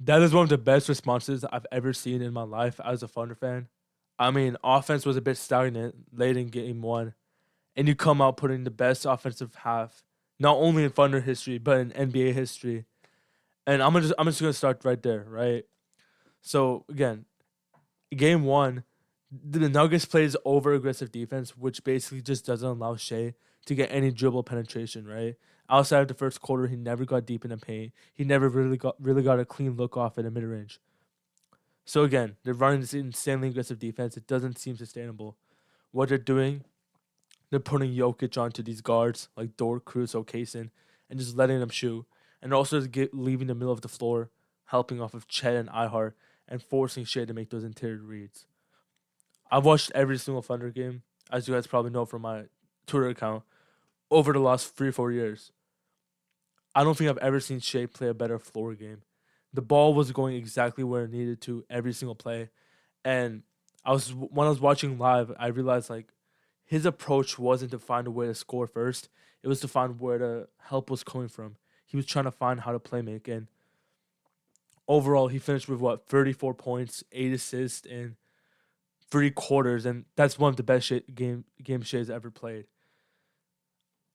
That is one of the best responses I've ever seen in my life as a Thunder fan. I mean, offense was a bit stagnant late in game one, and you come out putting the best offensive half, not only in Thunder history but in NBA history. And I'm just gonna start right there, right? So again, game one, the Nuggets plays over aggressive defense, which basically just doesn't allow Shea to get any dribble penetration, right? Outside of the first quarter, he never got deep in the paint. He never really got a clean look off in the mid range. So again, they're running this insanely aggressive defense. It doesn't seem sustainable. What they're doing, they're putting Jokic onto these guards like Dort, Cruz, O'Kaysen, and just letting them shoot. And also leaving the middle of the floor, helping off of Chet and Ihart, and forcing Shea to make those interior reads. I've watched every single Thunder game, as you guys probably know from my Twitter account, over the last 3 or 4 years. I don't think I've ever seen Shea play a better floor game. The ball was going exactly where it needed to every single play, and when I was watching live, I realized like his approach wasn't to find a way to score first; it was to find where the help was coming from. He was trying to find how to play make, and overall, he finished with what 34 points, 8 assists, and 3 quarters, and that's one of the best game Shea's ever played.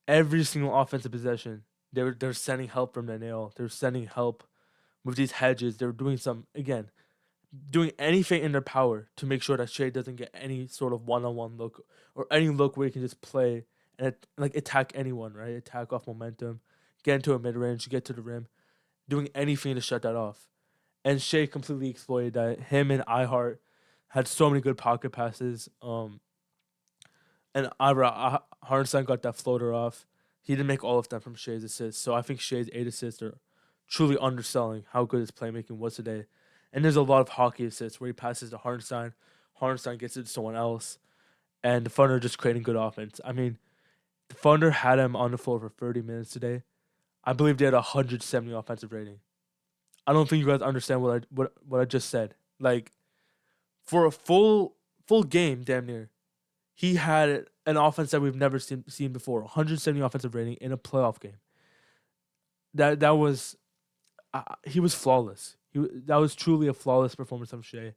Every single offensive possession, they're sending help from the nail. They're sending help with these hedges. They're doing some again, doing anything in their power to make sure that Shea doesn't get any sort of one-on-one look or any look where he can just play and like attack anyone, right? Attack off momentum, get into a mid range, get to the rim, doing anything to shut that off. And Shea completely exploited that. Him and Ihart had so many good pocket passes. And Ira Hartenstein got that floater off. He didn't make all of them from Shea's assists. So I think Shea's 8 assists are truly underselling how good his playmaking was today. And there's a lot of hockey assists where he passes to Hartenstein. Hartenstein gets it to someone else. And the Thunder just creating good offense. I mean, the Thunder had him on the floor for 30 minutes today. I believe they had a 170 offensive rating. I don't think you guys understand what I just said. Like for a full game, damn near, he had an offense that we've never seen before. 170 offensive rating in a playoff game. That was he was flawless. That was truly a flawless performance from Shea.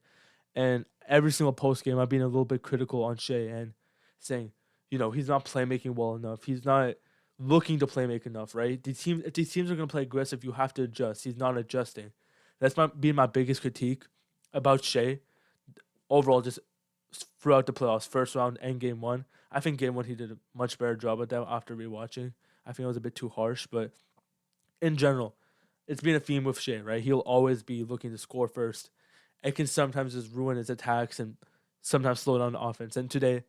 And every single post game, I've been a little bit critical on Shea and saying, he's not playmaking well enough. He's not looking to play make enough, right? If these teams are gonna play aggressive, you have to adjust. He's not adjusting. That's been my biggest critique about Shea overall, just throughout the playoffs, first round and game one. I think game one he did a much better job at that after rewatching. I think it was a bit too harsh, but in general, it's been a theme with Shea, right? He'll always be looking to score first. It can sometimes just ruin his attacks and sometimes slow down the offense. And today,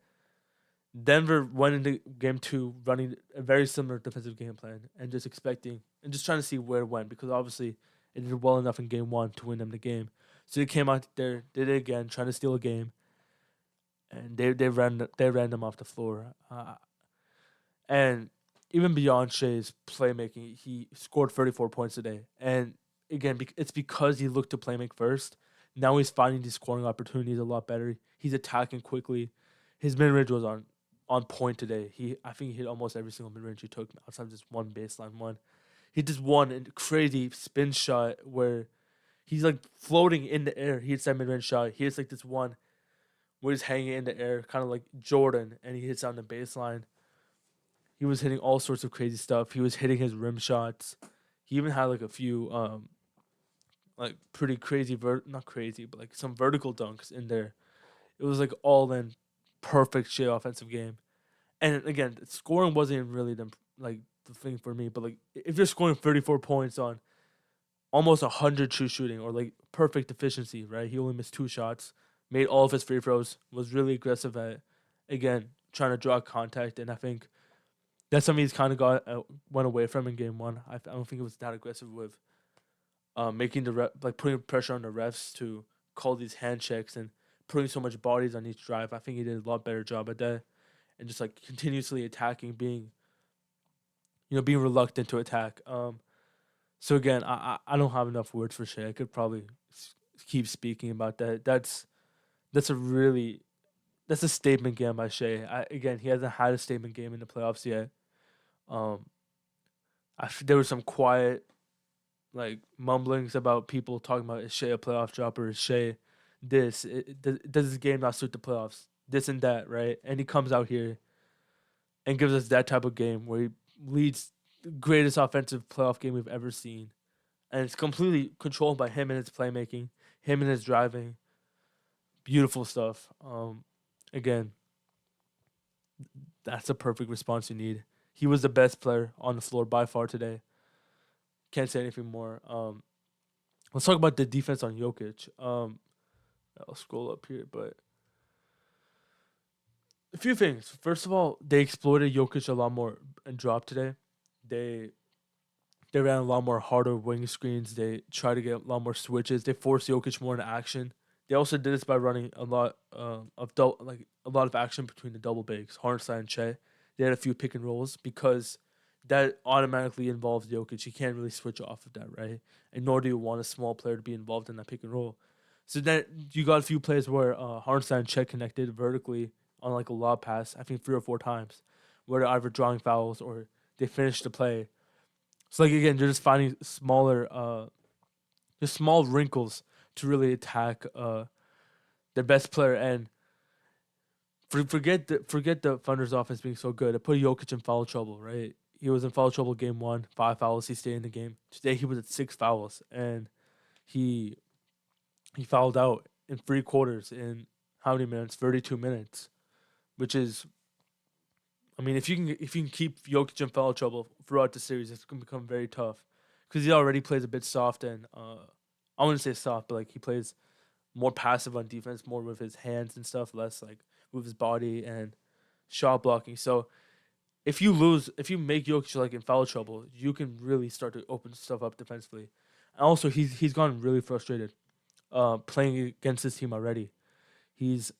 Denver went into game two running a very similar defensive game plan and just expecting and just trying to see where it went because obviously it did well enough in game one to win them the game. So they came out there, did it again, trying to steal a game, and they ran them off the floor. And even beyond Shea's playmaking, he scored 34 points today. And again, it's because he looked to play make first. Now he's finding these scoring opportunities a lot better. He's attacking quickly. His mid range was on point today. I think he hit almost every single mid range he took outside just one baseline one. He just won a crazy spin shot where he's like floating in the air. He hits that mid range shot. He hits like this one where he's hanging in the air, kind of like Jordan, and he hits on the baseline. He was hitting all sorts of crazy stuff. He was hitting his rim shots. He even had like a few like pretty crazy not crazy, but like some vertical dunks in there. It was like all in perfect shit offensive game. And again, scoring wasn't really the thing for me, but like if you're scoring 34 points on almost 100 true shooting or like perfect efficiency, right? He only missed 2 shots, made all of his free throws, was really aggressive at again trying to draw contact, and I think that's something he's kind of went away from in game one. I don't think it was that aggressive with making like putting pressure on the refs to call these hand checks and putting so much bodies on each drive. I think he did a lot better job at that, and just like continuously attacking, being reluctant to attack. So again, I don't have enough words for Shea. I could probably keep speaking about that. That's a really that's a statement game by Shea. Again, he hasn't had a statement game in the playoffs yet. Um, there was some quiet like mumblings about people talking about is Shea a playoff dropper? Is Shea this? Does his game not suit the playoffs? This and that, right? And he comes out here and gives us that type of game where he leads the greatest offensive playoff game we've ever seen, and it's completely controlled by him and his playmaking, him and his driving. Beautiful stuff. Again, that's the perfect response you need. He was the best player on the floor by far today. Can't say anything more. Let's talk about the defense on Jokic. I'll scroll up here, but a few things. First of all, they exploited Jokic a lot more and drop today. They they ran a lot more harder wing screens. They tried to get a lot more switches. They forced Jokic more into action. They also did this by running a lot like a lot of action between the double bigs, Hartenstein and Che. They had a few pick and rolls because that automatically involves Jokic. You can't really switch off of that, right? And nor do you want a small player to be involved in that pick and roll. So then you got a few plays where Hartenstein and Che connected vertically on like a lob pass, I think 3 or 4 times, where they're either drawing fouls or they finish the play. So like again, they're just finding smaller, just small wrinkles to really attack their best player. And forget the Thunder's offense being so good. It put Jokic in foul trouble, right? He was in foul trouble game one, 5 fouls. He stayed in the game. Today he was at 6 fouls, and he he fouled out in 3 quarters in how many minutes? 32 minutes, which is, I mean, if you can keep Jokic in foul trouble throughout the series, it's gonna become very tough because he already plays a bit soft and I wouldn't say soft, but like he plays more passive on defense, more with his hands and stuff, less like with his body and shot blocking. So if you make Jokic like in foul trouble, you can really start to open stuff up defensively. And also, he's gotten really frustrated playing against his team already. He's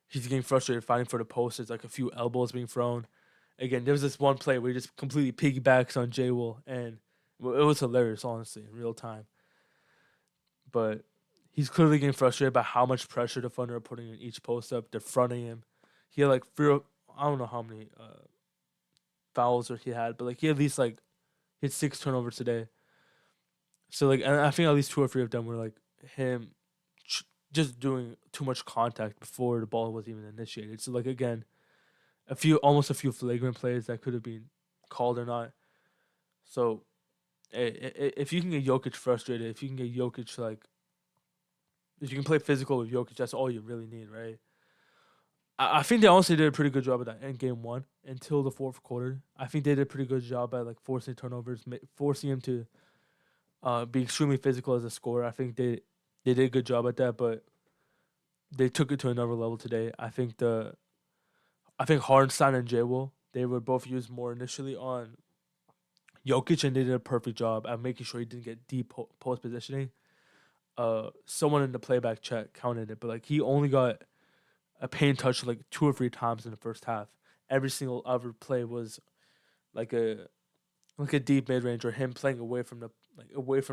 he's getting frustrated fighting for the post. There's like a few elbows being thrown. Again, there was this one play where he just completely piggybacks on J Will, and well, it was hilarious, honestly, in real time. But he's clearly getting frustrated by how much pressure the Thunder are putting in each post up. They're fronting him. He had like three, I don't know how many fouls or he had, but like he at least like hit 6 turnovers today. So like, and I think at least 2 or 3 of them were like him just doing too much contact before the ball was even initiated. So like again, almost a few flagrant plays that could have been called or not. So if you can get Jokic frustrated, if you can get Jokic like, if you can play physical with Jokic, that's all you really need, right? I think they honestly did a pretty good job of that in game one until the fourth quarter. I think they did a pretty good job at like forcing turnovers, forcing him to be extremely physical as a scorer. I think they did a good job at that, but they took it to another level today. I think Hardenstein and J Will, they were both used more initially on Jokic, and they did a perfect job at making sure he didn't get deep post positioning. Someone in the playback chat counted it, but like he only got a paint touch like 2 or 3 times in the first half. Every single other play was like a deep mid range or him playing away from the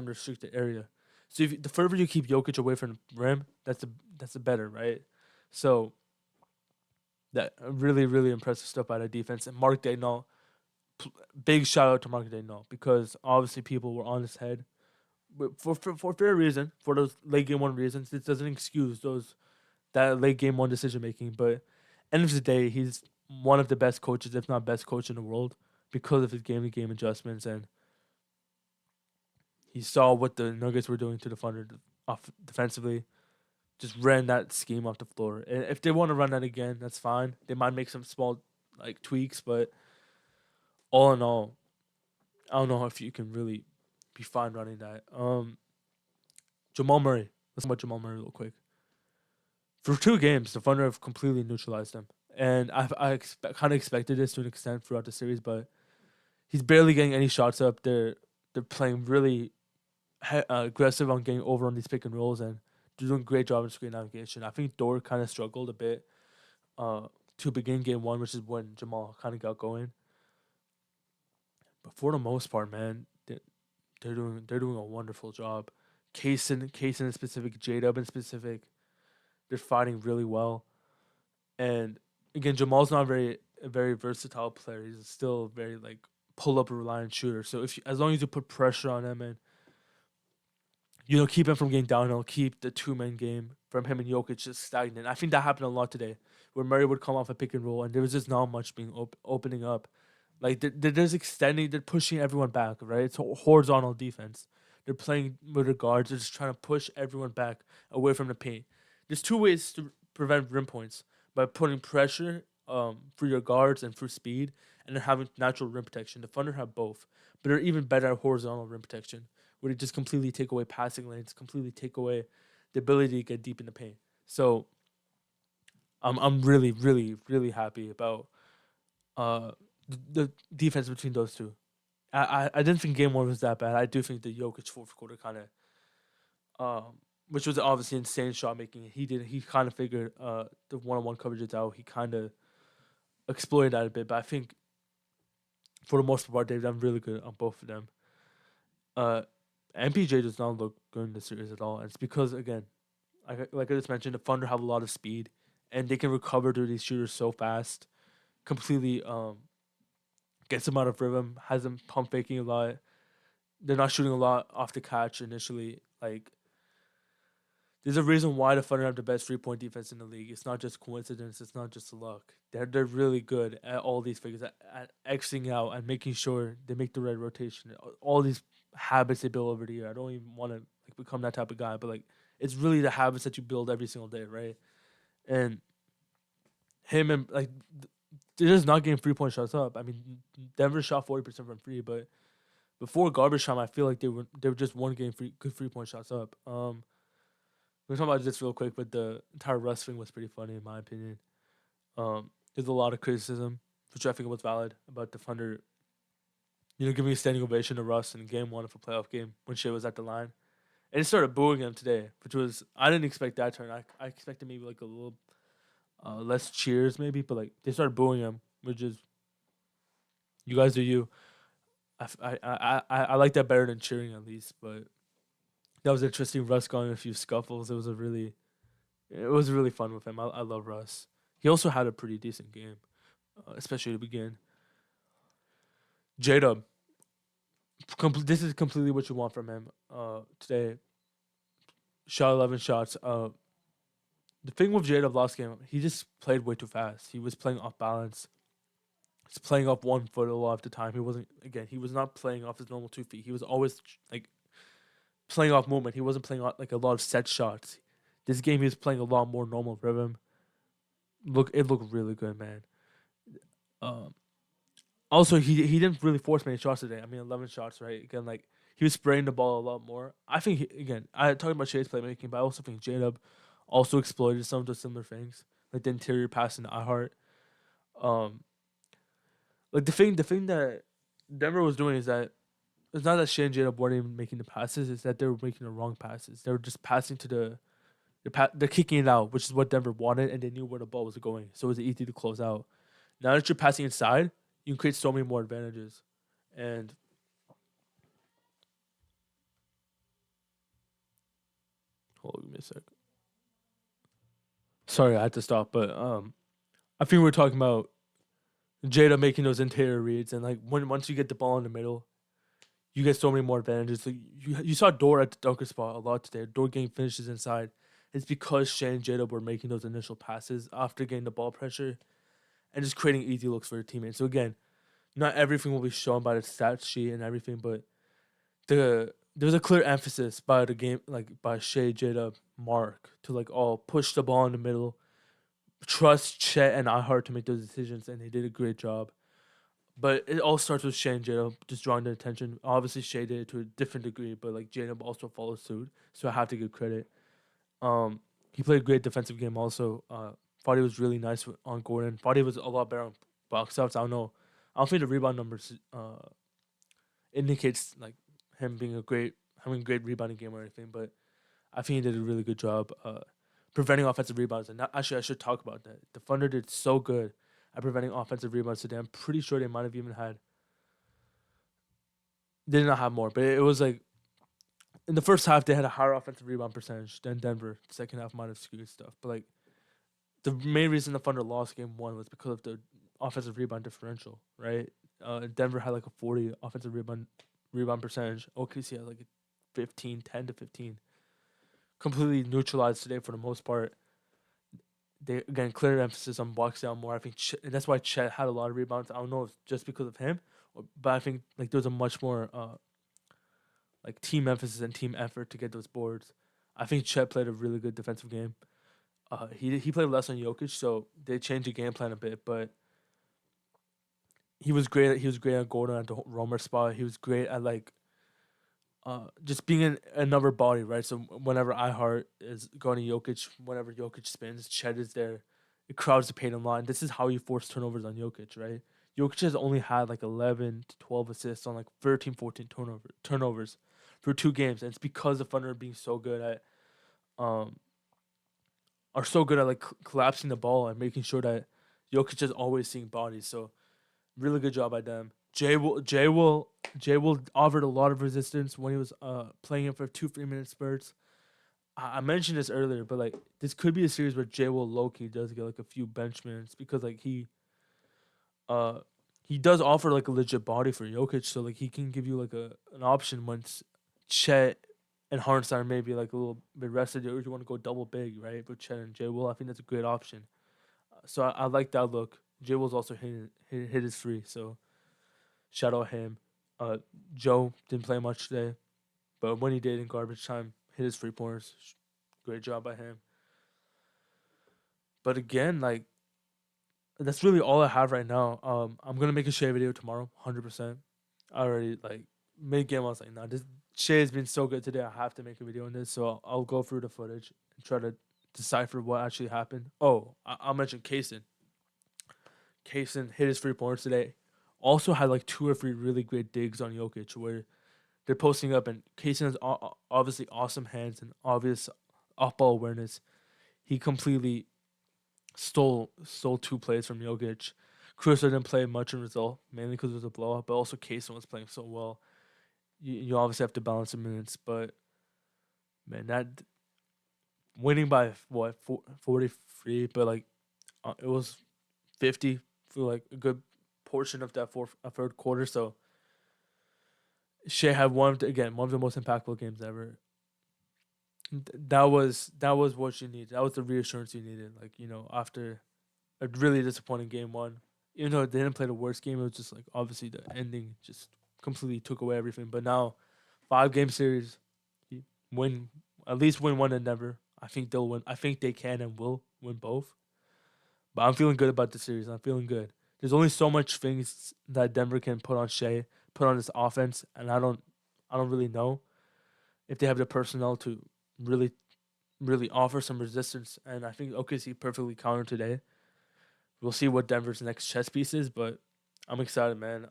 restricted area. So if the further you keep Jokic away from the rim, that's the better, right? So that really really impressive stuff out of defense. And Mark Daigneault, big shout out to Mark Daigneault because obviously people were on his head, but for fair reason, for those late game one reasons. This doesn't excuse those that late game one decision making, but end of the day, he's one of the best coaches, if not best coach in the world, because of his game to game adjustments, and he saw what the Nuggets were doing to the Thunder off defensively. Just ran that scheme off the floor. And if they want to run that again, that's fine. They might make some small like tweaks, but all in all, I don't know if you can really be fine running that. Jamal Murray. Let's talk about Jamal Murray real quick. For 2 games, the Thunder have completely neutralized him, and kind of expected this to an extent throughout the series, but he's barely getting any shots up. They're playing really aggressive on getting over on these pick and rolls, and they're doing a great job in screen navigation. I think Dort kind of struggled a bit uh, to begin game one, which is when Jamal kind of got going. But for the most part, man, they're doing a wonderful job. Kaysen in specific, J Dub in specific, they're fighting really well. And again, Jamal's not a very versatile player. He's still very like pull up a reliant shooter. So as long as you put pressure on him and keep him from getting downhill, keep the two man game from him and Jokic just stagnant. I think that happened a lot today, where Murray would come off a pick and roll, and there was just not much being opening up. Like they're just extending, they're pushing everyone back, right? It's horizontal defense. They're playing with their guards. They're just trying to push everyone back away from the paint. There's two ways to prevent rim points: by putting pressure through your guards and through speed, and then having natural rim protection. The Thunder have both, but they're even better at horizontal rim protection, where they just completely take away passing lanes, completely take away the ability to get deep in the paint. So I'm really really really happy about uh the defense between those two. I didn't think game one was that bad. I do think the Jokic fourth quarter kind of which was obviously insane shot making. He kind of figured the one on one coverages out. He kind of exploited that a bit, but I think for the most part they've done really good on both of them. Uh, MPJ does not look good in the series at all. And it's because again, like I just mentioned, the Thunder have a lot of speed, and they can recover to these shooters so fast. Completely gets them out of rhythm, has them pump faking a lot. They're not shooting a lot off the catch initially. Like there's a reason why the Thunder have the best 3 point defense in the league. It's not just coincidence. It's not just luck. They're really good at all these figures, at Xing out and making sure they make the right rotation. All these habits they build over the year. I don't even want to like become that type of guy, but like it's really the habits that you build every single day, right? And him and like they're just not getting 3 point shots up. I mean, Denver shot 40% from free, but before garbage time, I feel like they were just one game good 3 point shots up. We're talking about this real quick, but the entire Russ thing was pretty funny in my opinion. There's a lot of criticism, which I think was valid, about the Thunder, giving a standing ovation to Russ in game one of a playoff game when shit was at the line. And they started booing him today, which was, I didn't expect that turn. I expected maybe like a little less cheers maybe, but like they started booing him, which is, you guys do you. I like that better than cheering at least, but that was interesting. Russ got in a few scuffles. It was really fun with him. I love Russ. He also had a pretty decent game, especially to begin. J Dub, this is completely what you want from him. Today, shot 11 shots. The thing with J Dub last game, he just played way too fast. He was playing off balance. He's playing off 1 foot a lot of the time. He was not playing off his normal 2 feet. He was always like playing off movement. He wasn't playing like a lot of set shots. This game he was playing a lot more normal rhythm. It looked really good, man. Um, Also, he didn't really force many shots today. I mean, 11 shots, right? Again, like he was spraying the ball a lot more. I think again, I talking about Shay's playmaking, but I also think J Dub also exploited some of the similar things, like the interior passing to iHeart. Um, like the thing that Denver was doing is that it's not that Shay and J Dub weren't even making the passes; it's that they were making the wrong passes. They were just passing to they're kicking it out, which is what Denver wanted, and they knew where the ball was going, so it was easy to close out. Now that you're passing inside, you can create so many more advantages. And hold on, give me a sec. Sorry, I had to stop, but I think we are talking about Jada making those interior reads, and like once you get the ball in the middle, you get so many more advantages. Like you saw Dor at the dunker spot a lot today. Dor getting finishes inside. It's because Shane and Jada were making those initial passes after getting the ball pressure and just creating easy looks for their teammates. So again, not everything will be shown by the stat sheet and everything, but there's a clear emphasis by the game, like by Shea, Jada, Mark, to like all push the ball in the middle, trust Chet and iHeart to make those decisions, and they did a great job. But it all starts with Shea and Jada just drawing the attention. Obviously, Shea did it to a different degree, but like Jada also follows suit, so I have to give credit. He played a great defensive game also. Thought he was really nice on Gordon. Thought he was a lot better on box outs. I don't know. I don't think the rebound numbers indicates like him being having a great rebounding game or anything, but I think he did a really good job preventing offensive rebounds. And actually, I should talk about that. The Thunder did so good at preventing offensive rebounds today. I'm pretty sure they might have even had. They did not have more, but it was like in the first half they had a higher offensive rebound percentage than Denver. Second half might have skewed stuff, but like the main reason the Thunder lost game one was because of the offensive rebound differential, right? Denver had like a 40 offensive rebound percentage. OKC had like a 15, 10 to 15. Completely neutralized today for the most part. They again clear emphasis on box down more. I think and that's why Chet had a lot of rebounds. I don't know if just because of him, but I think like there's a much more like team emphasis and team effort to get those boards. I think Chet played a really good defensive game. He played less on Jokic, so they changed the game plan a bit. But he was great. He was great at Gordon at the roamer spot. He was great at like just being in another body, right? So whenever iHeart is going to Jokic, whenever Jokic spins, Chet is there. It crowds the paint and line. This is how you force turnovers on Jokic, right? Jokic has only had like 11 to 12 assists on like 13, 14 turnovers for 2 games. And it's because the Thunder are being so good at um are so good at like collapsing the ball and making sure that Jokic is always seeing bodies. So really good job by them. Jay will offered a lot of resistance when he was playing him for 2 3 minute spurts. I mentioned this earlier, but like this could be a series where Jay will low key does get like a few bench minutes because like uh he does offer like a legit body for Jokic, so like he can give you like an option once Chet and Hardenstein maybe like a little bit rested or you want to go double big, right? But Chet and Jay Will, I think that's a great option. So I like that look. Jay Will's also hit his free, so shout out him. Uh, Joe didn't play much today, but when he did in garbage time, hit his 3 pointers. Great job by him. But again, like that's really all I have right now. I'm gonna make a Shea video tomorrow, 100%. I already like mid game. I was like, nah, this Shea has been so good today. I have to make a video on this, so I'll go through the footage and try to decipher what actually happened. Oh, I'll mention Kaysen. Kaysen hit his 3 pointers today. Also had like 2 or 3 really great digs on Jokic where they're posting up, and Kaysen has obviously awesome hands and obvious off ball awareness. He completely stole 2 plays from Jokic. Caruso didn't play much in result, mainly because it was a blowout, but also Kaysen was playing so well. You obviously have to balance the minutes, but man, that winning by what 43, but like it was 50 for like a good portion of that third quarter. So Shea had one of the most impactful games ever. That was what you needed. That was the reassurance you needed. Like after a really disappointing game one, even though they didn't play the worst game, it was just like obviously the ending just completely took away everything. But now, 5 game series, win at least win one and never. I think they'll win. I think they can and will win both. But I'm feeling good about the series. I'm feeling good. There's only so much things that Denver can put on Shea, put on this offense, and I don't really know if they have the personnel to really, really offer some resistance. And I think OKC perfectly countered today. We'll see what Denver's next chess piece is, but I'm excited, man.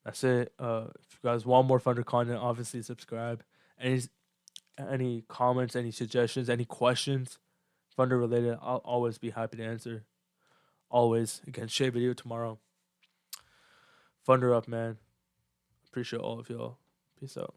That's it. If you guys want more Thunder content, obviously subscribe. Any comments, any suggestions, any questions, Thunder related, I'll always be happy to answer. Always. Again, Shea video tomorrow. Thunder up, man. Appreciate all of y'all. Peace out.